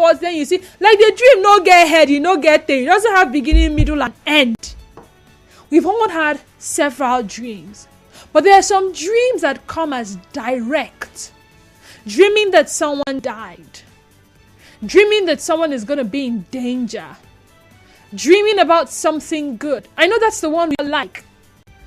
spots, then you see, like the dream no get head, you no get tail. It doesn't have beginning, middle, and end. We've all had several dreams. But there are some dreams that come as direct. Dreaming that someone died. Dreaming that someone is going to be in danger. Dreaming about something good. I know that's the one we like.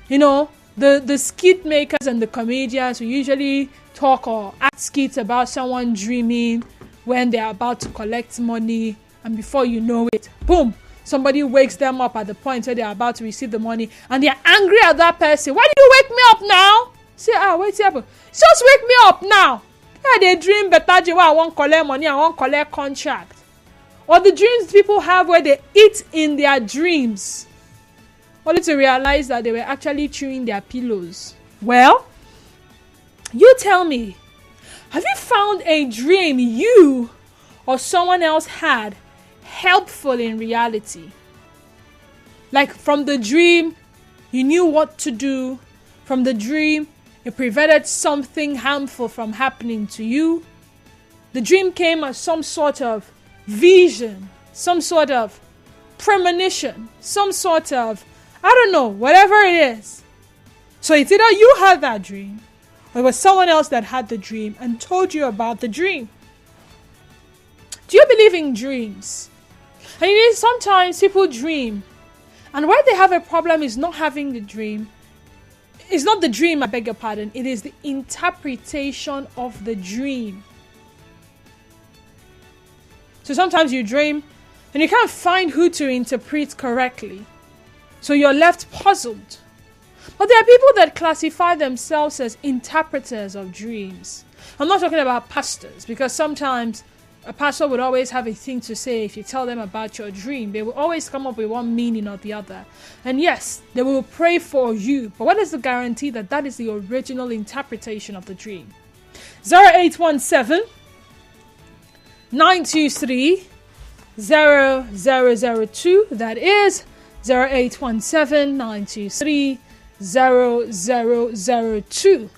You know, the skit makers and the comedians who usually talk or act skits about someone dreaming when they're about to collect money, and before you know it, boom, somebody wakes them up at the point where they're about to receive the money, and they're angry at that person. Why did you wake me up now? Say, wait, just wake me up now. Yeah, they dream better. I won't collect money, I won't collect contract. Or the dreams people have where they eat in their dreams, only to realize that they were actually chewing their pillows. Well, you tell me, have you found a dream you or someone else had helpful in reality? Like from the dream, you knew what to do. From the dream, it prevented something harmful from happening to you. The dream came as some sort of vision, some sort of premonition, some sort of, I don't know, whatever it is. So it's either you had that dream, or it was someone else that had the dream and told you about the dream. Do you believe in dreams? And you know, sometimes people dream, and where they have a problem is not having the dream. It's not the dream, I beg your pardon. It is the interpretation of the dream. So sometimes you dream and you can't find who to interpret correctly. So you're left puzzled. But there are people that classify themselves as interpreters of dreams. I'm not talking about pastors, because sometimes a pastor would always have a thing to say if you tell them about your dream. They will always come up with one meaning or the other. And yes, they will pray for you. But what is the guarantee that that is the original interpretation of the dream? 0817 923 0002. That is 0817 923 0002.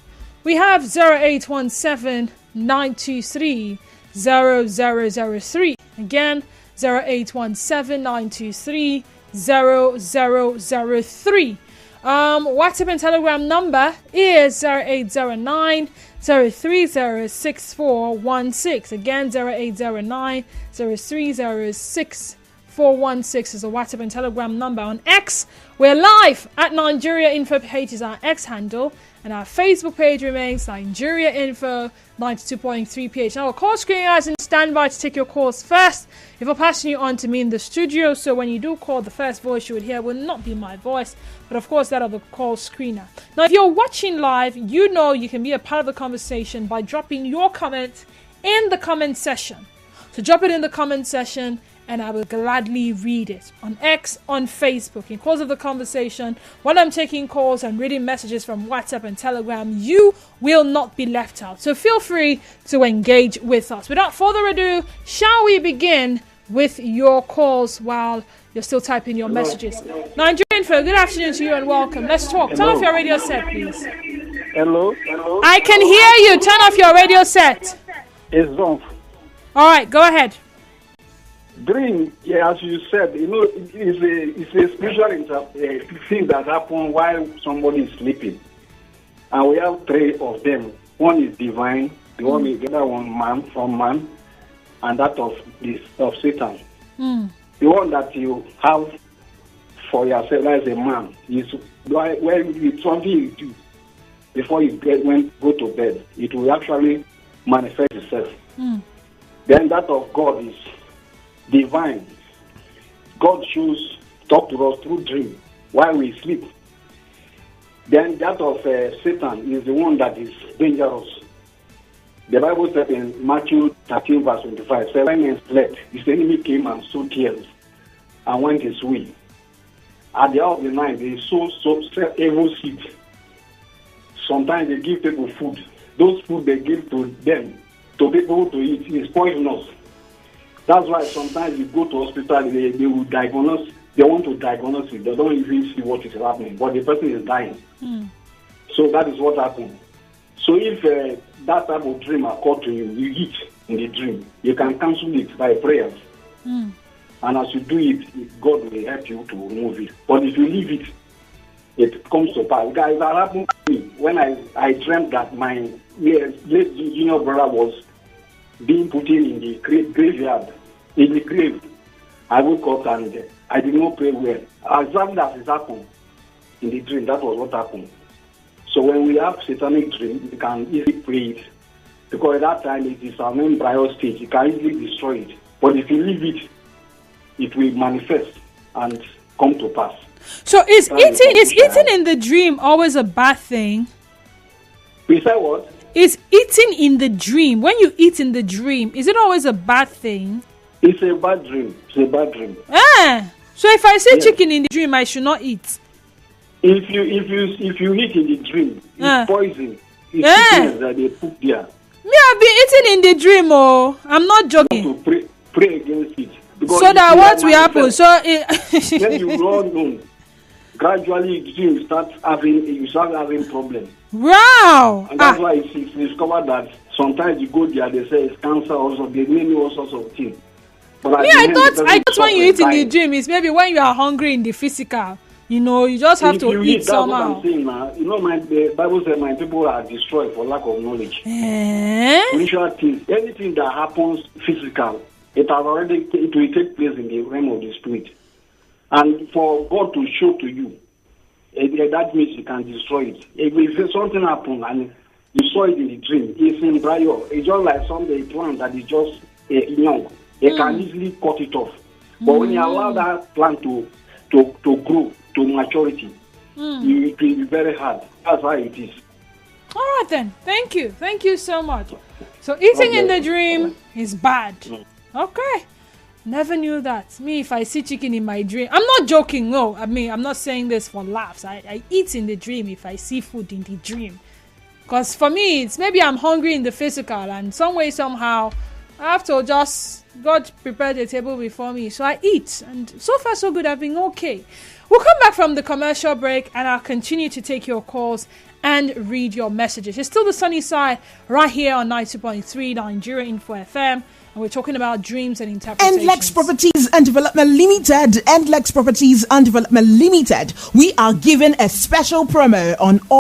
We have 0817 923 0003. Again, 0817 923 0003. WhatsApp and Telegram number is 0809 0306416. Again, 0809 0306416 is the WhatsApp and Telegram number. On X, we're live at Nigeria Info page is our X handle, and our Facebook page remains Nigeria Info 92.3 PH. Now, our call screener is in standby to take your calls first. If I'm passing you on to me in the studio, so when you do call, the first voice you would hear will not be my voice, but of course that of the call screener. Now, if you're watching live, you know you can be a part of the conversation by dropping your comment in the comment section. So drop it in the comment section, and I will gladly read it on X, on Facebook. In course of the conversation, while I'm taking calls and reading messages from WhatsApp and Telegram, you will not be left out. So feel free to engage with us. Without further ado, shall we begin with your calls while you're still typing your messages? Nigeria Info, good afternoon to you and welcome. Let's talk. Turn off your radio set, please. Hello? I can hear you. Turn off your radio set. It's off. All right, go ahead. Dream, yeah, as you said, you know, it's a spiritual thing that happens while somebody is sleeping. And we have three of them. One is divine, the other one man, from man, and that of Satan. The one that you have for yourself as a man is when it's something you do before you go to bed, it will actually manifest itself. Then that of God is divine. God talk to us through dream while we sleep. Then that of Satan is the one that is dangerous. The Bible said in Matthew 13 verse 25, 7 men slept, his enemy came and sowed tears and went his way. At the hour of the night, they sow evil seed. Sometimes they give people food. Those food they give to them, to people to eat, is poisonous. That's why sometimes you go to hospital, they will diagnose, they want to diagnose it, they don't even see what is happening, but the person is dying. So that is what happened. So if that type of dream occurs to you, you eat in the dream. You can cancel it by prayers. And as you do it, God will help you to remove it. But if you leave it, it comes to pass. Guys, that happened to me when I dreamt that my late junior brother was being put in the graveyard, in the grave. I woke up and I did not pray well. Exactly as it happened in the dream, that was what happened. So when we have satanic dream, we can easily pray it. Because at that time, it is an embryo stage. You can easily destroy it. But if you leave it, it will manifest and come to pass. So is eating in the dream always a bad thing? You said what? Is eating in the dream, when you eat in the dream, is it always a bad thing? It's a bad dream. It's a bad dream. So if I say chicken in the dream, I should not eat. If you eat in the dream, it's poison. It's sickness that they put there. Me, I've been eating in the dream. Oh, I'm not joking. You have to pray against it. Because so that what will happen? So when you run on, gradually the dream start having problems. Wow. And that's why it's discovered that sometimes you go there, they say it's cancer also. They name you all sorts of things. But me, I thought when you eat in the dream, it's maybe when you are hungry in the physical. You know, you just have to eat somehow. That's what I'm saying now. You know, the Bible says my people are destroyed for lack of knowledge. Spiritual things, anything that happens physical, it will take place in the realm of the spirit. And for God to show to you, that means you can destroy it. If something happens and you saw it in the dream, it's in embryo. It's just like a plant that is just young. You can easily cut it off. But when you allow that plant to grow to maturity, it will be very hard. That's how it is. All right then. Thank you so much. So eating in the dream is bad. Okay. Never knew that. Me, if I see chicken in my dream, I'm not joking. No, I mean, I'm not saying this for laughs. I eat in the dream if I see food in the dream. Because for me, it's maybe I'm hungry in the physical, and some way, somehow, I have to just, God prepared a table before me, so I eat. And so far, so good. I've been okay. We'll come back from the commercial break, and I'll continue to take your calls and read your messages. It's still the sunny side right here on 92.3 Nigeria Info FM. And we're talking about dreams and interpretations. Endlex Properties and Development Limited. Endlex Properties and Development Limited. We are giving a special promo on all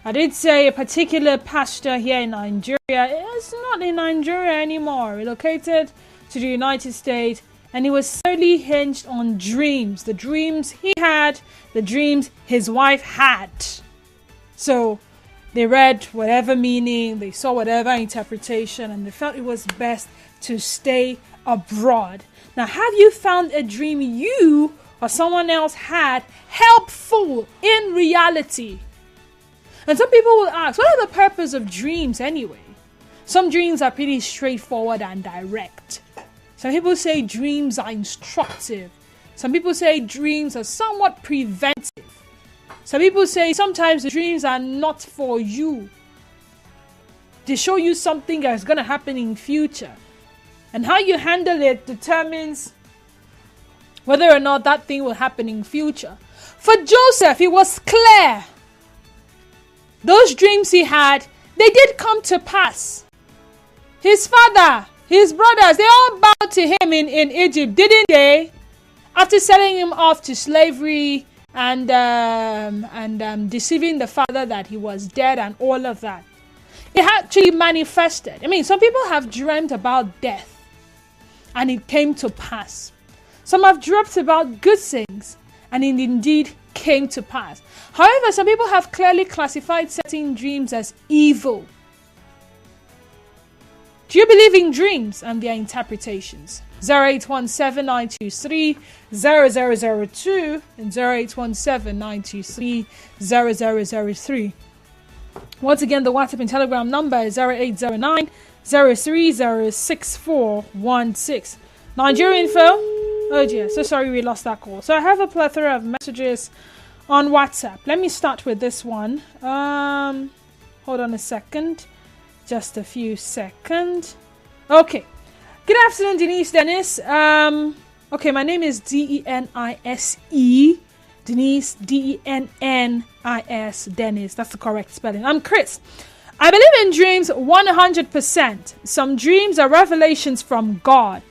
I did say a particular pastor here in Nigeria is not in Nigeria anymore, relocated to the United States, and it was solely hinged on dreams. The dreams he had, the dreams his wife had. So they read whatever meaning, they saw whatever interpretation, and they felt it was best to stay abroad. Now, have you found a dream you or someone else had helpful in reality? And some people will ask, what are the purpose of dreams anyway? Some dreams are pretty straightforward and direct. Some people say dreams are instructive. Some people say dreams are somewhat preventive. Some people say sometimes the dreams are not for you. They show you something that's going to happen in future. And how you handle it determines whether or not that thing will happen in future. For Joseph, it was clear. Those dreams he had, they did come to pass. His father, his brothers, they all bowed to him in Egypt, didn't they? After selling him off to slavery and deceiving the father that he was dead and all of that. It actually manifested. I mean, some people have dreamt about death and it came to pass. Some have dreamt about good things and it indeed came to pass. However, some people have clearly classified certain dreams as evil. Do you believe in dreams and their interpretations? 0817-923-0002 and 0817-923-0003. Once again, the WhatsApp and Telegram number is 0809-030-6416. Nigerian info. Oh dear, so sorry we lost that call. So I have a plethora of messages on WhatsApp. Let me start with this one. Hold on a second. Just a few seconds. Okay. Good afternoon, Denise. Okay, my name is Denise. Denise, Dennis. Dennis. That's the correct spelling. I'm Chris. I believe in dreams 100%. Some dreams are revelations from God.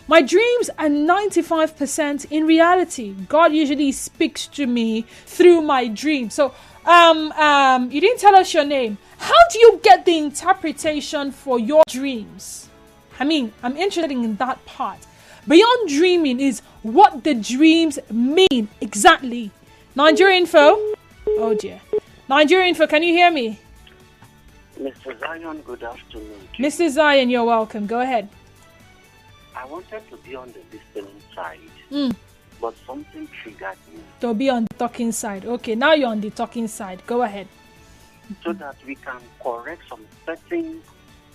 My dreams are 95% in reality. God usually speaks to me through my dreams. So, you didn't tell us your name. How do you get the interpretation for your dreams? I mean, I'm interested in that part. Beyond dreaming is what the dreams mean exactly. Nigeria info. Oh dear. Nigeria info, can you hear me? Mr. Zion, good afternoon. Mr. Zion, you're welcome. Go ahead. I wanted to be on the listening side, but something triggered me. To be on the talking side. Okay, now you're on the talking side. Go ahead. So that we can correct some certain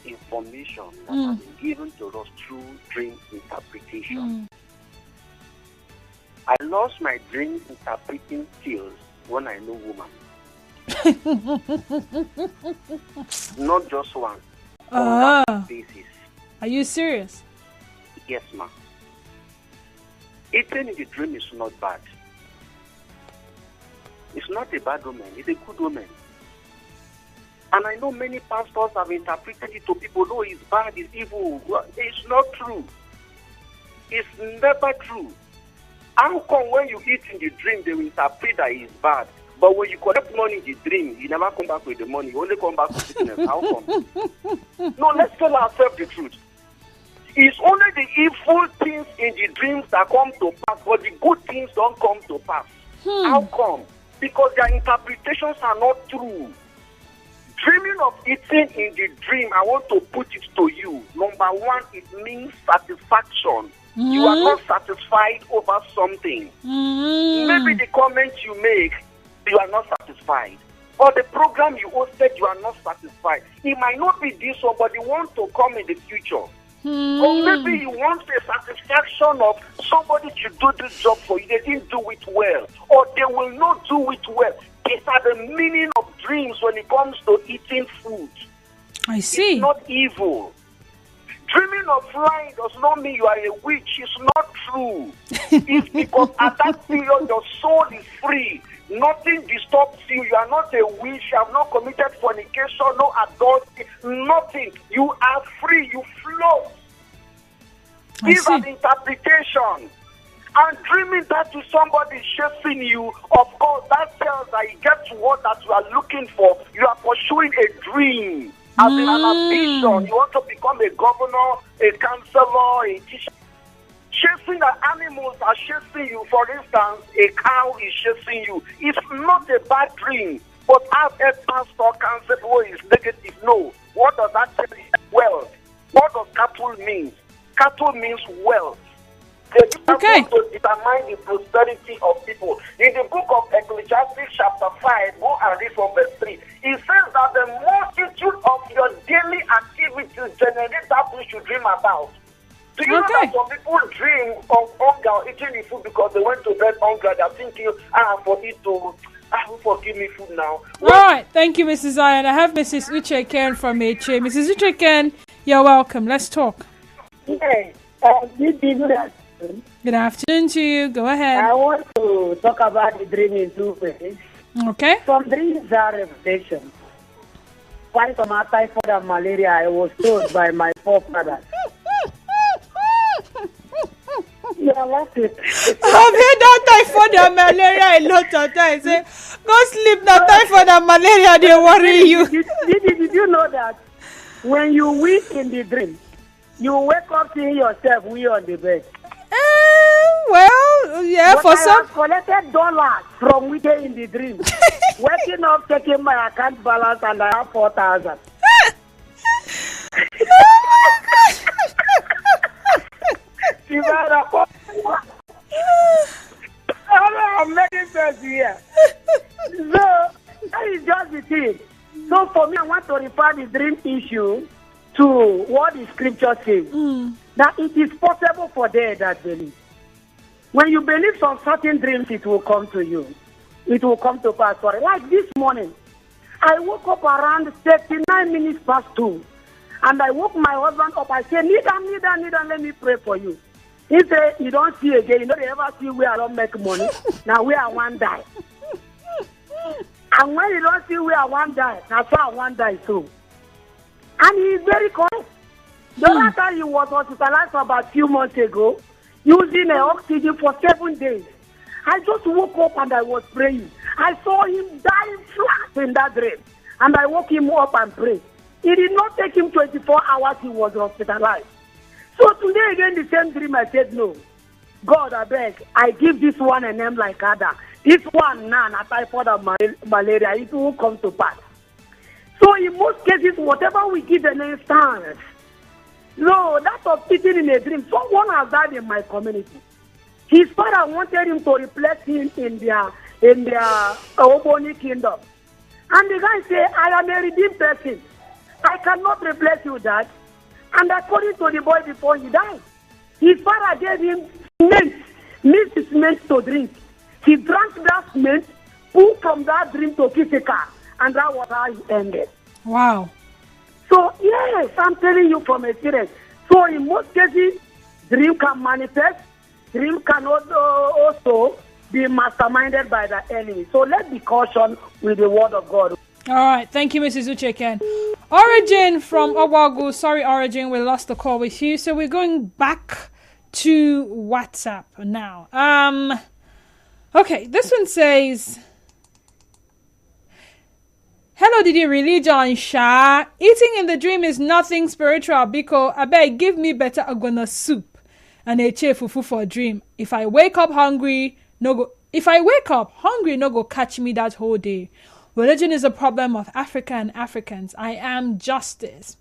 information that has been given to us through dream interpretation. I lost my dream interpreting skills when I know woman. Not just one. On that basis. Are you serious? Yes, ma'am. Eating in the dream is not bad. It's not a bad woman. It's a good woman. And I know many pastors have interpreted it to people, no, it's bad, it's evil. It's not true. It's never true. How come when you eat in the dream, they will interpret that it's bad? But when you collect money in the dream, you never come back with the money. You only come back with sickness. How come? No, let's tell ourselves the truth. It's only the evil things in the dreams that come to pass, but the good things don't come to pass. How come? Because their interpretations are not true. Dreaming of eating in the dream, I want to put it to you. Number one, it means satisfaction. You are not satisfied over something. Maybe the comment you make, you are not satisfied. Or the program you hosted, you are not satisfied. It might not be this one, but you want to come in the future. Or maybe you want the satisfaction of somebody to do this job for you. They didn't do it well. Or they will not do it well. These are the meaning of dreams when it comes to eating food. I see. It's not evil. Dreaming of flying does not mean you are a witch. It's not true. It's because at that period your soul is free. Nothing disturbs you. You are not a witch. You have not committed fornication, no adultery, nothing. You are free. You float. These are the interpretation. And dreaming that to somebody chasing you, of course, that tells that you get to what that you are looking for. You are pursuing a dream. As in an ambition, you want to become a governor, a counselor, a teacher. Chasing the animals are chasing you. For instance, a cow is chasing you. It's not a bad dream. But as a pastor concept is negative, no. What does that say? Wealth. What does cattle mean? Cattle means wealth. They Okay. to determine the prosperity of people. In the book of Ecclesiastes chapter 5, go and read from verse 3. It says that the multitude of your daily activities generate that which you dream about. Do you know that some people dream of hunger, eating the food because they went to bed hungry? They're thinking, forgive me food now. All right. Thank you, Mrs. Zion. I have Mrs. Uche Ken from HA. Mrs. Uche Ken, you're welcome. Let's talk. Hey, good afternoon. Good afternoon to you. Go ahead. I want to talk about the dream in two ways. Okay. Some dreams are revelations. Why from typhoid and malaria I was told by my forefathers. Yeah, that's it. I've heard that typhoid and malaria a lot of times. Say, go sleep now, typhoid and malaria, they worry you. Did you know that when you weep in the dream, you wake up seeing yourself we on the bed? Well, yeah, but for I some. have collected dollars from weekend in the dream. Waking up, checking my account balance, and I have 4,000. I'm making sense here. So, that is just the thing. So, for me, I want to refer the dream issue to what the scripture says. That it is possible for them that believe. When you believe some certain dreams, it will come to you. It will come to pass. Like this morning, I woke up around 39 minutes past 2. And I woke my husband up. I said, kneel down, let me pray for you. He said, you don't see again. You know, they ever see where I don't make money. Now where I want die. And when you don't see where I want die, that's why I want die too. And he is very correct. The other time he was hospitalized about a few months ago, using oxygen for 7 days. I just woke up and I was praying. I saw him dying flat in that dream. And I woke him up and prayed. It did not take him 24 hours, he was hospitalized. So today again, the same dream, I said, no. God, I beg, I give this one a name like Ada. This one, none, a typhoid of malaria, it will come to pass. So in most cases, whatever we give a name stands. No, that of sitting in a dream. Someone has died in my community. His father wanted him to replace him in their Oboni kingdom. And the guy said, I am a redeemed person. I cannot replace you, Dad. And according to the boy before he died, his father gave him cement, mixed cement to drink. He drank that cement, pulled from that dream to kiss a car, and that was how he ended. Wow. So, yes, I'm telling you from experience. So, in most cases, dream can manifest. Dream cannot also be masterminded by the enemy. So, let's be cautious with the word of God. All right. Thank you, Mrs. Uche. Origin from Owagu. Sorry, Origin, we lost the call with you. So, we're going back to WhatsApp now. Okay, this one says... Hello, Didi Religion Sha. Eating in the dream is nothing spiritual because I beg give me better agona soup and a chair fufu for dream. If I wake up hungry, no go catch me that whole day. Religion is a problem of Africa and Africans. I am justice.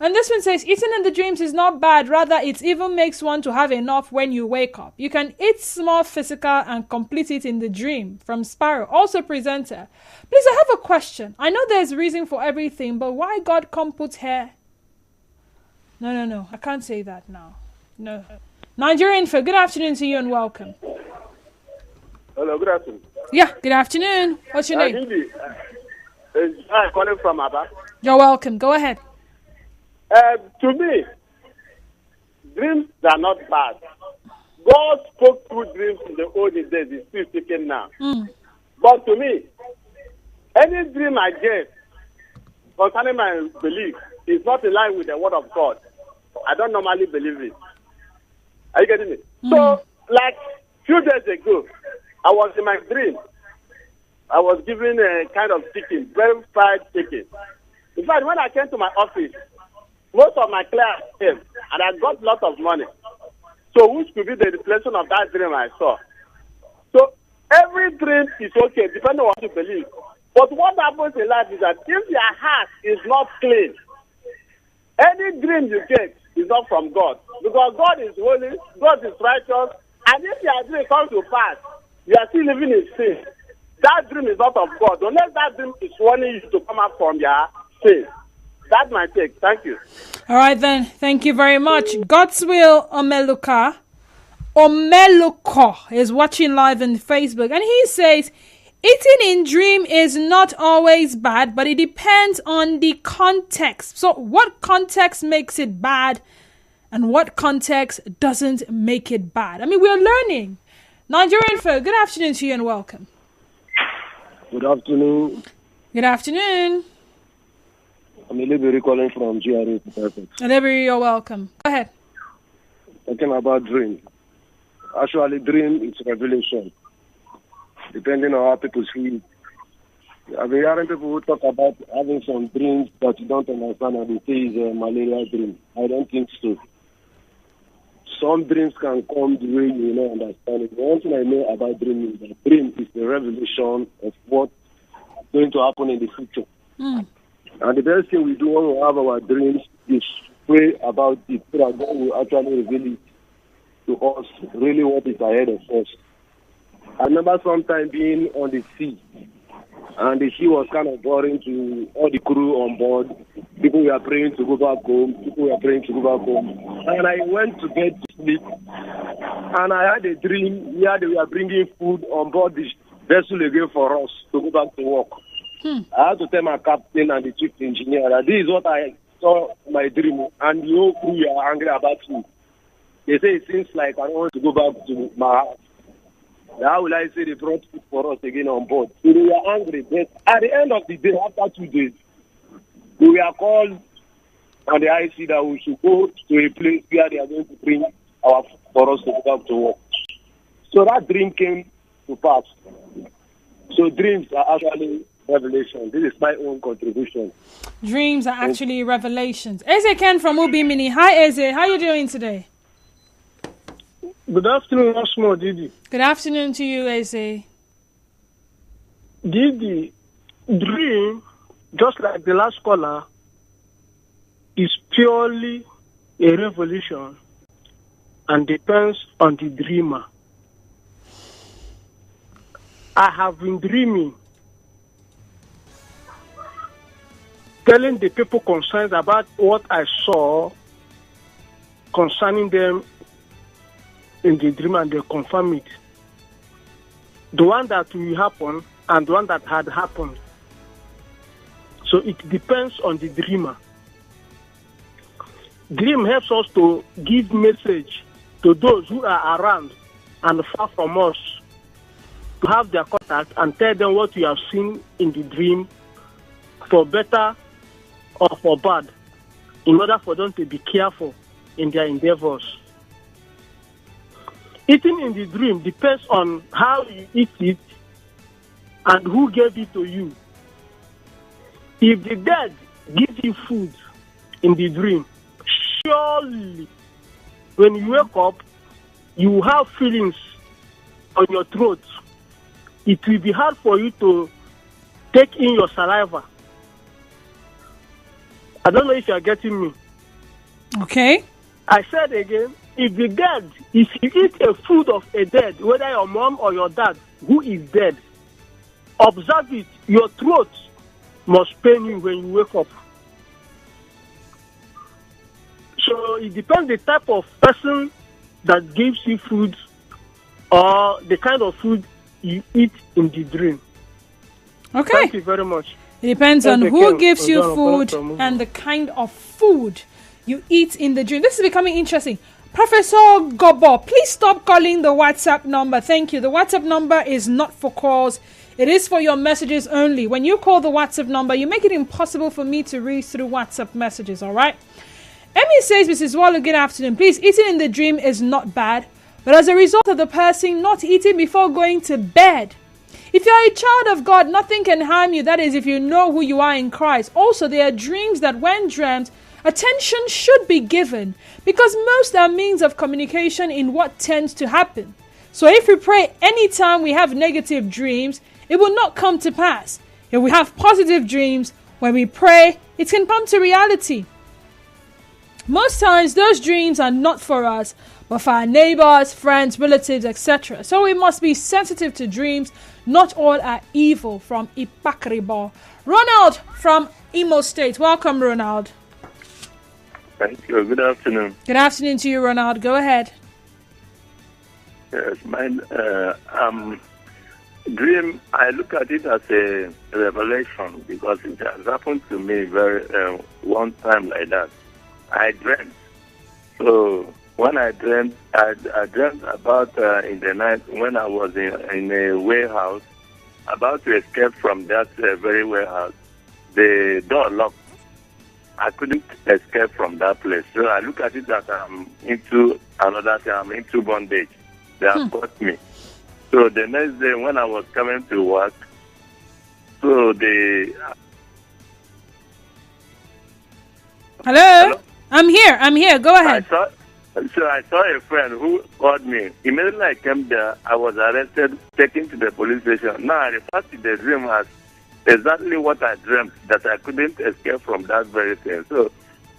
And this one says, eating in the dreams is not bad. Rather, it even makes one to have enough when you wake up. You can eat small physical and complete it in the dream. From Sparrow, also presenter. Please, I have a question. I know there's reason for everything, but why God come put hair? No. I can't say that now. No. Nigerian for good afternoon to you and welcome. Hello, good afternoon. Yeah, good afternoon. What's your name? I'm calling from Aba. You're welcome. Go ahead. To me, dreams are not bad. God spoke through dreams in the olden days. He's still speaking now. But to me, any dream I get concerning my belief is not in line with the word of God. I don't normally believe it. Are you getting me? So, like few days ago, I was in my dream. I was given a kind of chicken, very fried chicken. In fact, when I came to my office, most of my clients came, and I got a lot of money. So which could be the reflection of that dream I saw? So every dream is okay, depending on what you believe. But what happens in life is that if your heart is not clean, any dream you get is not from God. Because God is holy, God is righteous, and if your dream comes to pass, you are still living in sin. That dream is not of God, unless that dream is warning you to come out from your sin. That's my take. Thank you. All right, then. Thank you very much. God's Will Omeluko is watching live on Facebook, and he says, eating in dream is not always bad, but it depends on the context. So what context makes it bad and what context doesn't make it bad? I mean, we're learning. Nigerian folk, good afternoon to you and welcome. Good afternoon. Good afternoon. I'm Believability calling from GRA. Believability, you're welcome. Go ahead. Talking about dream. Actually, dream is revelation, depending on how people see it. I've been hearing people who talk about having some dreams that you don't understand and they say it's a malaria dream. I don't think so. Some dreams can come the way you don't understand it. One thing I know about dream is that dream is the revelation of what's going to happen in the future. And the best thing we do when we have our dreams is pray about it so that God will actually reveal it to us, really what is ahead of us. I remember sometime being on the sea, and the sea was kind of boring to all the crew on board. People were praying to go back home. And I went to bed to sleep, and I had a dream where they were bringing food on board the vessel again for us to go back to work. I had to tell my captain and the chief engineer that this is what I saw in my dream, and the whole crew are angry about me. They say it seems like I don't want to go back to my house. How will I say they brought food for us again on board? So they were angry. But at the end of the day, after 2 days, we were called on the IC that we should go to a place where they are going to bring our food for us to go back to work. So that dream came to pass. So dreams are actually revelation. This is my own contribution. Dreams are actually revelations. Eze Ken from Ubimini. Hi, Eze. How are you doing today? Good afternoon, once more, Didi. Good afternoon to you, Eze. Didi, dream, just like the last caller, is purely a revelation and depends on the dreamer. I have been dreaming, telling the people concerned about what I saw concerning them in the dream, and they confirm it. The one that will happen and the one that had happened. So it depends on the dreamer. Dream helps us to give message to those who are around and far from us, to have their contact and tell them what you have seen in the dream, for better or for bad, in order for them to be careful in their endeavors. Eating in the dream depends on how you eat it and who gave it to you. If the dead gives you food in the dream, surely when you wake up, you will have feelings on your throat. It will be hard for you to take in your saliva. I don't know if you are getting me. Okay. I said again, if the dead, if you eat a food of a dead, whether your mom or your dad who is dead, observe it, your throat must pain you when you wake up. So it depends the type of person that gives you food or the kind of food you eat in the dream. Okay. Thank you very much. It depends on who gives you food and the kind of food you eat in the dream. This is becoming interesting. Professor Gobo, please stop calling the WhatsApp number. Thank you. The WhatsApp number is not for calls. It is for your messages only. When you call the WhatsApp number, you make it impossible for me to read through WhatsApp messages, all right? Emmy says, Mrs. Waller, good afternoon. Please, eating in the dream is not bad, but as a result of the person not eating before going to bed. If you are a child of God, nothing can harm you. That is, if you know who you are in Christ. Also, there are dreams that when dreamt Attention should be given because most are means of communication in what tends to happen. So if we pray anytime we have negative dreams, it will not come to pass. If we have positive dreams, when we pray, it can come to reality. Most times, those dreams are not for us, but for our neighbors, friends, relatives, etc. So we must be sensitive to dreams. Not all are evil. From Ipakribo. Ronald from Imo State. Welcome, Ronald. Thank you. Good afternoon. Good afternoon to you, Ronald. Go ahead. Yes, my dream, I look at it as a revelation because it has happened to me one time like that. I dreamt. So when I dreamt about in the night when I was in a warehouse, about to escape from that very warehouse. The door locked. I couldn't escape from that place. So I look at it that I'm into another thing. I'm into bondage. They have caught me. So the next day when I was coming to work, so Hello? I'm here. Go ahead. I saw a friend who called me. Immediately I came there, I was arrested, taken to the police station. Now I refer to the dream as exactly what I dreamt, that I couldn't escape from that very thing. So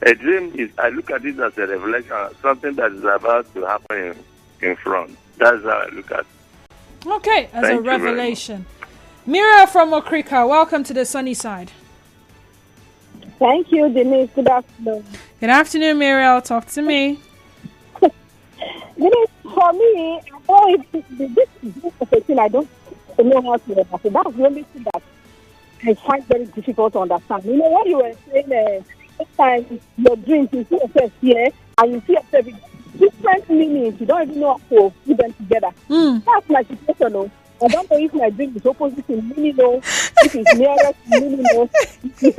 a dream is, I look at it as a revelation, something that is about to happen in front. That's how I look at it. Okay, as a revelation. Mira from Okrika, welcome to the sunny side. Thank you, Denise. Good afternoon. Good afternoon, Muriel. Talk to me. Denise, for me, this is a thing I don't know how to understand. That's the only thing that I find very difficult to understand. You know, what you were saying, sometimes your dreams, you see yourself here and you see yourself in different meanings. You don't even know how to put them together. That's my situation, though. I don't know if my dream is opposite to meaning, no. If it's nearest to meaning, no. If it's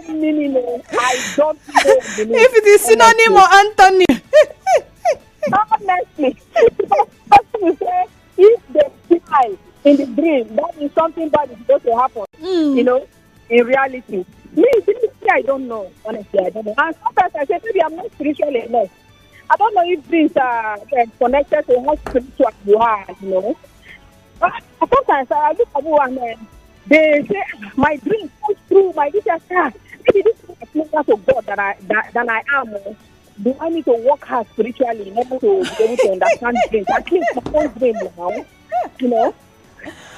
same meaning, no. I don't know. If it is synonym or antonym. Honestly, you say if they smile in the dream, that is something bad is going to happen. You know, in reality. Me, I don't know. Honestly, I don't know. And sometimes I say maybe I'm not spiritual enough. I don't know if these are connected to how spiritual you are, you know. But sometimes I look at you and they say, my dream comes true, my teacher said, maybe this is closer to God than I am. Do I need to work hard spiritually in order to be able to understand dreams? At least my own dream now, you know.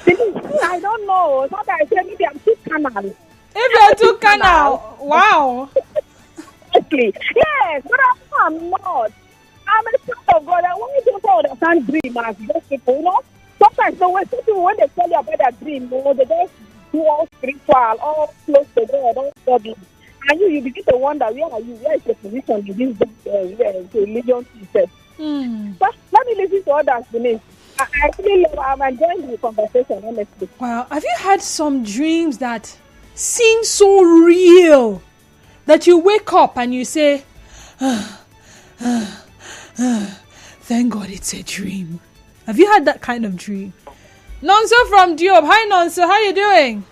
I don't know. Sometimes I say maybe I'm too carnal. If you're too carnal, wow. Exactly. Yes, but I'm not. I'm a child of God. I want you to understand dream as those people, you know. Sometimes when they tell you about their dream, you know, they just do all spiritual, all close to God, all godly. And you begin to wonder, where are you? Where is your position in this religion system? But let me listen to others, Denise. I really love, I'm enjoying the conversation, honestly. Wow. Have you had some dreams that seem so real that you wake up and you say, thank God it's a dream? Have you had that kind of dream? Nonso from Diop. Hi, Nonso. How you doing?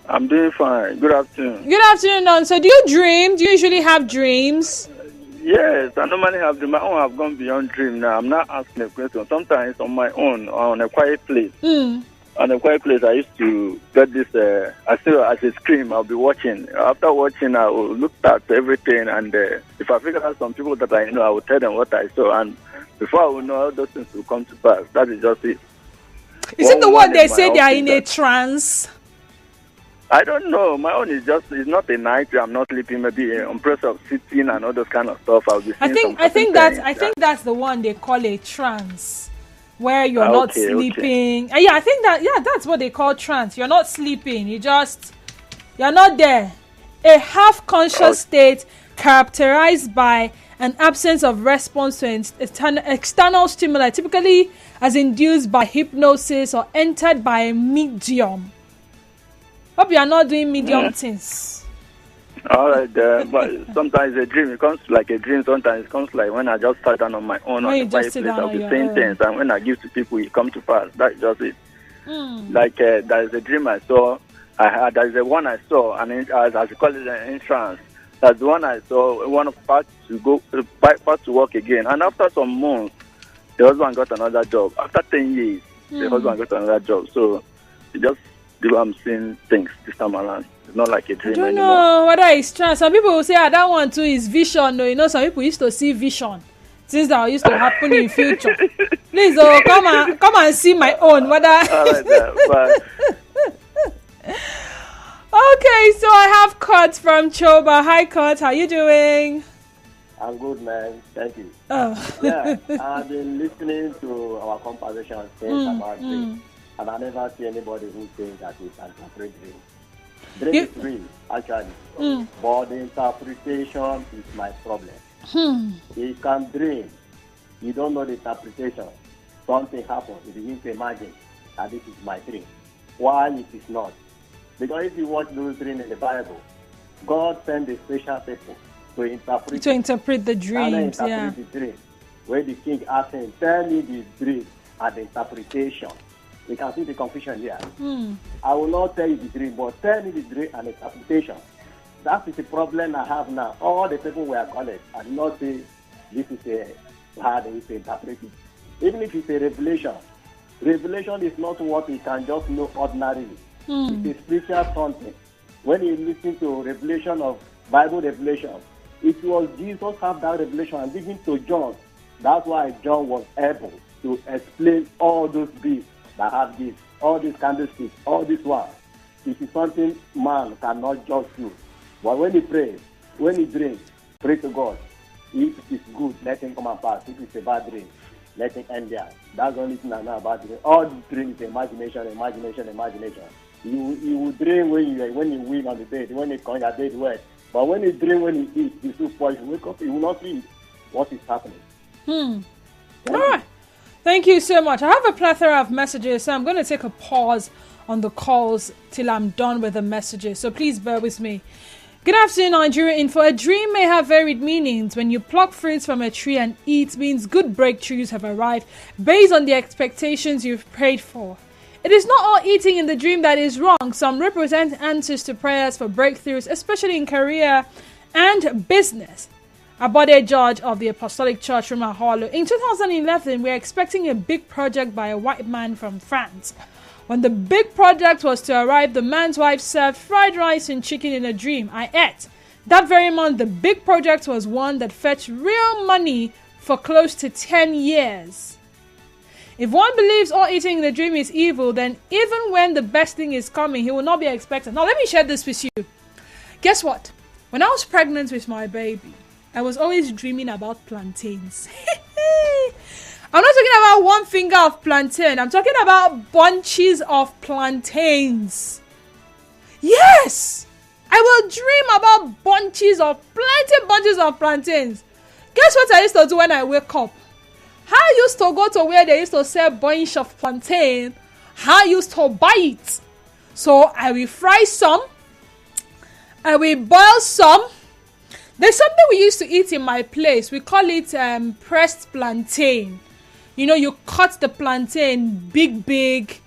I'm doing fine. Good afternoon. Good afternoon, Nonso. Do you dream? Do you usually have dreams? Yes, I normally have dreams. My own have gone beyond dream now. I'm not asking a question. Sometimes on my own, on a quiet place. On a quiet place, I used to get this, as a scream, I'll be watching. After watching, I will look at everything, and if I figure out some people that I know, I will tell them what I saw, and before I will know, all those things will come to pass. That is just it. Is it the one they say they are in a trance? I don't know. My own is just, it's not a night. I'm not sleeping, maybe on press of sitting and all those kind of stuff. I'll be seeing I think that's the one they call a trance. Where you're not sleeping. Okay. I think that's what they call trance. You're not sleeping. You're not there. A half-conscious state characterized by an absence of response to external stimuli, typically as induced by hypnosis or entered by a medium. Hope you are not doing medium things. All right, but sometimes a dream, it comes like a dream. Sometimes it comes like when I just sat down on my own on a quiet place, I'll be saying things, and when I give to people, it comes to pass. That's just it. Like there is a dream I saw. There is a one I saw, and as you call it, an entrance. That's the one I saw. One of part to go, part to work again. And after some months, the husband got another job. After 10 years, the husband got another job. So it just, I'm seeing things this time around. It's not like a dream anymore. I don't know whether it's true. Some people will say, that one too is vision. No, you know, some people used to see vision. Things that used to happen in future. Please, come and see my own. Whether. Okay, so I have Kurt from Choba. Hi, Kurt. How you doing? I'm good, man. Thank you. Oh. Yeah, I've been listening to our conversation about dreams, and I never see anybody who says that it's an interpret dream. Dream is real, actually, but the interpretation is my problem. You can dream, you don't know the interpretation. Something happens, you begin to imagine that this is my dream. Why it is not? Because if you watch those dreams in the Bible, God sent a special people to interpret the dreams. The dream. Where the king asked him, tell me the dream and the interpretation. You can see the confusion here. I will not tell you the dream, but tell me the dream and the interpretation. That is the problem I have now. All the people were called, I do not say this is how they interpret it. Even if it's a revelation, revelation is not what we can just know ordinarily. It's a spiritual something. When you listen to revelation of Bible revelation, it was Jesus have that revelation and given to John. That's why John was able to explain all those beasts that have this, all these candlesticks, all this one. It is something man cannot just do. But when he prays, when he drinks, pray to God. If it is good, let him come and pass. If it's a bad dream, let him end there. That's the only thing I know about dream. All the dreams is imagination. You will dream when you win on the bed, when you come your bed wet. But when you dream, when you eat, you still poison. Wake up, you will not see what is happening. All right. Thank you so much. I have a plethora of messages, so I'm going to take a pause on the calls till I'm done with the messages. So please bear with me. Good afternoon, Nigeria Info. A dream may have varied meanings. When you pluck fruits from a tree and eat, means good breakthroughs have arrived based on the expectations you've prayed for. It is not all eating in the dream that is wrong. Some represent answers to prayers for breakthroughs, especially in career and business. Abode George of the Apostolic Church from Aholo. In 2011, we were expecting a big project by a white man from France. When the big project was to arrive, the man's wife served fried rice and chicken in a dream. I ate. That very month, the big project was one that fetched real money for close to 10 years. If one believes all eating in the dream is evil, then even when the best thing is coming, he will not be expected. Now, let me share this with you. Guess what? When I was pregnant with my baby, I was always dreaming about plantains. I'm not talking about one finger of plantain. I'm talking about bunches of plantains. Yes! I will dream about plenty bunches of plantains. Guess what I used to do when I wake up? I used to go to where they used to sell bunch of plantain. I used to buy it. So I will fry some. I will boil some. There's something we used to eat in my place. We call it pressed plantain. You know, you cut the plantain big,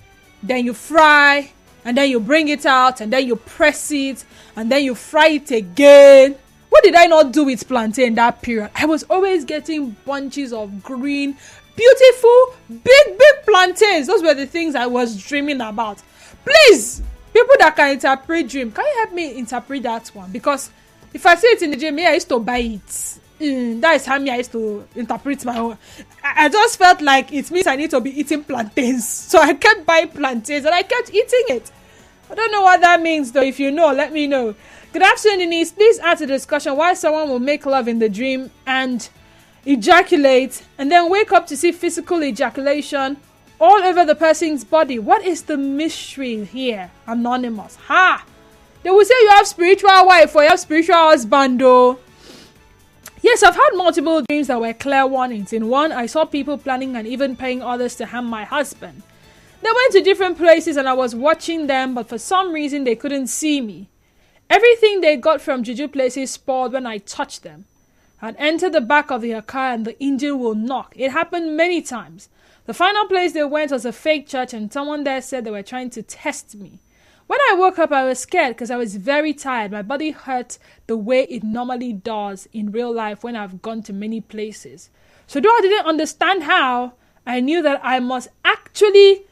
then you fry, and then you bring it out, and then you press it, and then you fry it again. What did I not do with plantain that period? I was always getting bunches of green, beautiful, big plantains. Those were the things I was dreaming about. Please, people that can interpret dream, can you help me interpret that one? Because if I see it in the dream, I used to buy it. That is how I used to interpret my own. I just felt like it means I need to be eating plantains. So I kept buying plantains and I kept eating it. I don't know what that means though. If you know, let me know. Good afternoon, Denise. Please add to the discussion why someone will make love in the dream and ejaculate and then wake up to see physical ejaculation all over the person's body. What is the mystery here? Anonymous. They will say you have spiritual wife or you have spiritual husband though. Yes, I've had multiple dreams that were clear warnings. In one, I saw people planning and even paying others to harm my husband. They went to different places and I was watching them, but for some reason they couldn't see me. Everything they got from juju places spoiled when I touched them. I'd enter the back of their car and the engine will knock. It happened many times. The final place they went was a fake church and someone there said they were trying to test me. When I woke up, I was scared because I was very tired. My body hurt the way it normally does in real life when I've gone to many places. So though I didn't understand how, I knew that I must actually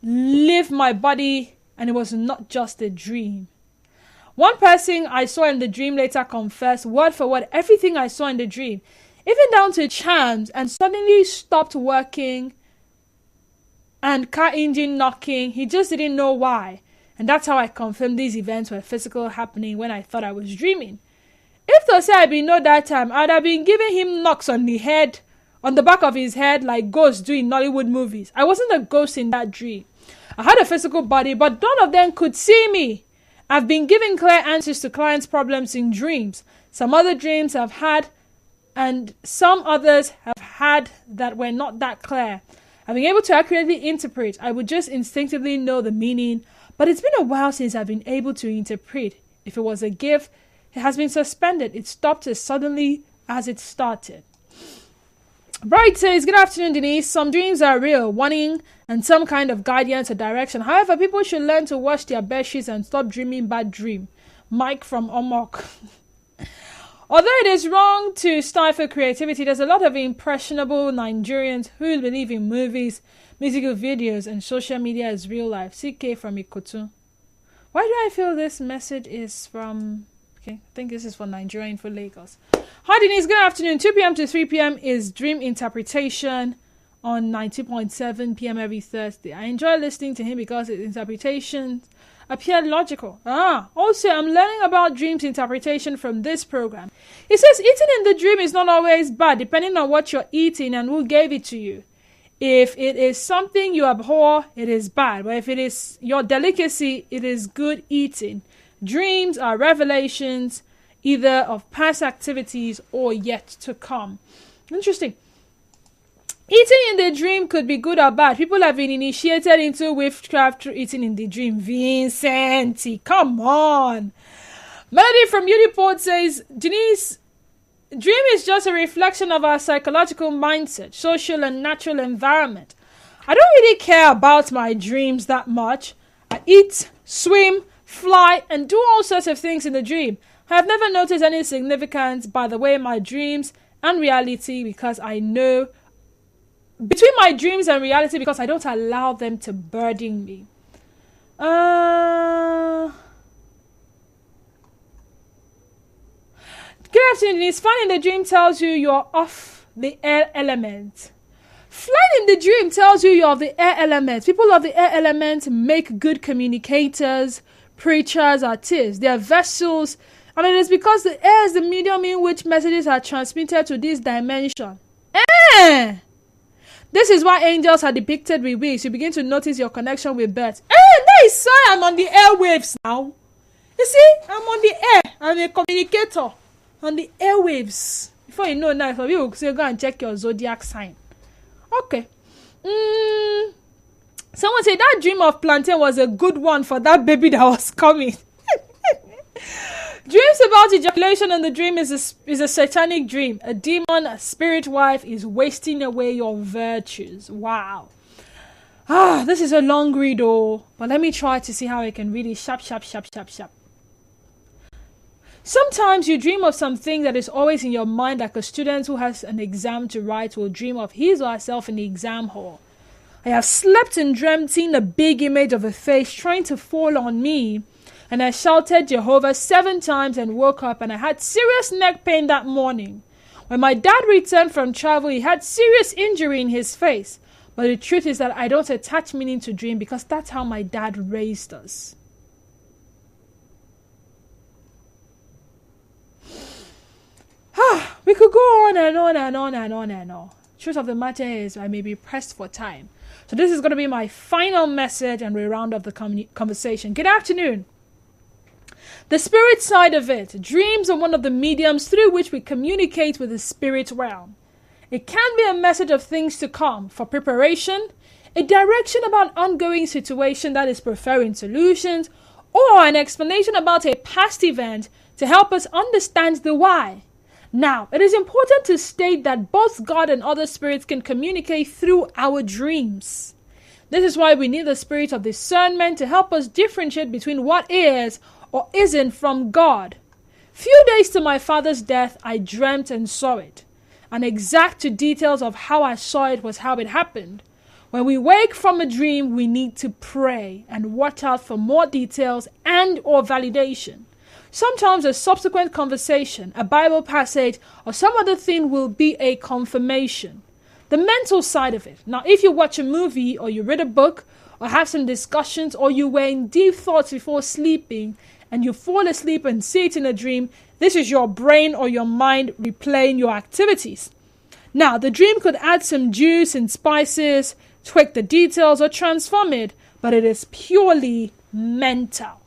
leave my body and it was not just a dream. One person I saw in the dream later confessed word for word everything I saw in the dream, even down to charms, and suddenly stopped working and car engine knocking. He just didn't know why. And that's how I confirmed these events were physical happening when I thought I was dreaming. If to say I been know that time, I'd have been giving him knocks on the head, on the back of his head, like ghosts do in Nollywood movies. I wasn't a ghost in that dream. I had a physical body, but none of them could see me. I've been giving clear answers to clients' problems in dreams. Some other dreams I've had, and some others have had that were not that clear. I've been able to accurately interpret. I would just instinctively know the meaning, but it's been a while since I've been able to interpret. If it was a gift, it has been suspended. It stopped as suddenly as it started. Bright says, good afternoon, Denise. Some dreams are real, warning and some kind of guidance or direction. However, people should learn to wash their bedsheets and stop dreaming bad dream. Mike from Omok. Although it is wrong to stifle creativity, there's a lot of impressionable Nigerians who believe in movies, musical videos, and social media as real life. CK from Ikotu. Why do I feel this message is from... Okay, I think this is for Nigerian for Lagos. Hi Denise, good afternoon. 2 p.m. to 3 p.m. is Dream Interpretation on 90.7 p.m. every Thursday. I enjoy listening to him because his interpretations appear logical. Also, I'm learning about dreams interpretation from this program. It says eating in the dream is not always bad, depending on what you're eating and who gave it to you. If it is something you abhor, it is bad. But if it is your delicacy, it is good eating. Dreams are revelations, either of past activities or yet to come. Interesting. Eating in the dream could be good or bad. People have been initiated into witchcraft through eating in the dream. Vincenti, come on. Melody from Uniport says, Denise, dream is just a reflection of our psychological mindset, social and natural environment. I don't really care about my dreams that much. I eat, swim, fly, and do all sorts of things in the dream. I have never noticed any significance by the way my dreams and reality because I know between my dreams and reality because I don't allow them to burden me. Good afternoon. It's fun in the dream tells you you're off the air element. Flying in the dream tells you you're of the air element. People of the air element make good communicators, preachers, artists. They are vessels. And it is because the air is the medium in which messages are transmitted to this dimension. This is why angels are depicted with wings. You begin to notice your connection with birds. That is why I'm on the airwaves now. You see, I'm on the air. I'm a communicator on the airwaves. Before you know now, some people say go and check your zodiac sign. Okay. Someone said that dream of plantain was a good one for that baby that was coming. Dreams about ejaculation in the dream is a satanic dream. A demon, a spirit wife, is wasting away your virtues. Wow. This is a long read, but let me try to see how I can read it sharp. Sometimes you dream of something that is always in your mind, like a student who has an exam to write will dream of his or herself in the exam hall. I have slept and dreamt seeing a big image of a face trying to fall on me. And I shouted Jehovah 7 times and woke up, and I had serious neck pain that morning. When my dad returned from travel, he had serious injury in his face. But the truth is that I don't attach meaning to dream because that's how my dad raised us. We could go on and on and on and on and on. Truth of the matter is I may be pressed for time. So this is going to be my final message and we round up the conversation. Good afternoon. The spirit side of it. Dreams are one of the mediums through which we communicate with the spirit realm. It can be a message of things to come for preparation, a direction about ongoing situation that is preferring solutions, or an explanation about a past event to help us understand the why. Now, it is important to state that both God and other spirits can communicate through our dreams. This is why we need the spirit of discernment to help us differentiate between what is or isn't from God. Few days to my father's death, I dreamt and saw it. And exact to details of how I saw it was how it happened. When we wake from a dream, we need to pray and watch out for more details and or validation. Sometimes a subsequent conversation, a Bible passage, or some other thing will be a confirmation. The mental side of it. Now, if you watch a movie or you read a book or have some discussions or you were in deep thoughts before sleeping and you fall asleep and see it in a dream, this is your brain or your mind replaying your activities. Now, the dream could add some juice and spices, tweak the details or transform it, but it is purely mental.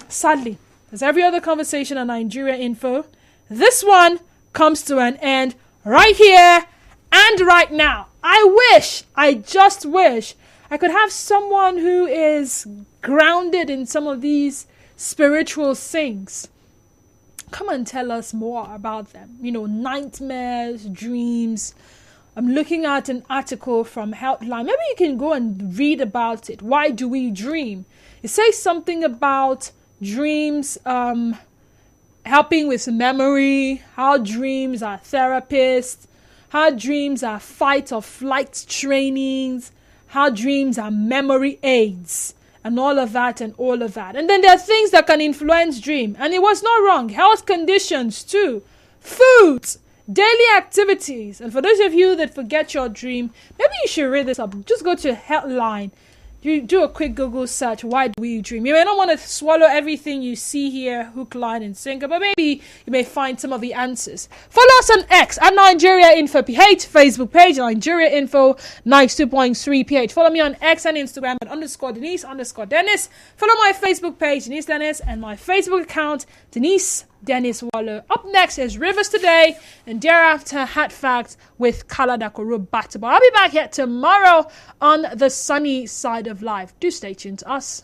Sadly, as every other conversation on Nigeria Info, this one comes to an end right here and right now. I just wish I could have someone who is grounded in some of these spiritual things. Come and tell us more about them. Nightmares, dreams. I'm looking at an article from Healthline. Maybe you can go and read about it. Why do we dream? It says something about dreams helping with memory, how dreams are therapists, how dreams are fight or flight trainings, how dreams are memory aids, and all of that. And then there are things that can influence dream. And it was not wrong. Health conditions too. Foods, daily activities. And for those of you that forget your dream, maybe you should read this up. Just go to Healthline. You do a quick Google search, why do we dream? You may not want to swallow everything you see here, hook, line, and sinker, but maybe you may find some of the answers. Follow us on X at Nigeria Info PH, Facebook page, Nigeria Info 92.3 PH. Follow me on X and Instagram at _Denise_Dennis. Follow my Facebook page, Denise Dennis, and my Facebook account, Denise Dennis Waller. Up next is Rivers Today, and thereafter Hat Facts with Kala Dakoro Bataba. I'll be back here tomorrow on the sunny side of life. Do stay tuned to us.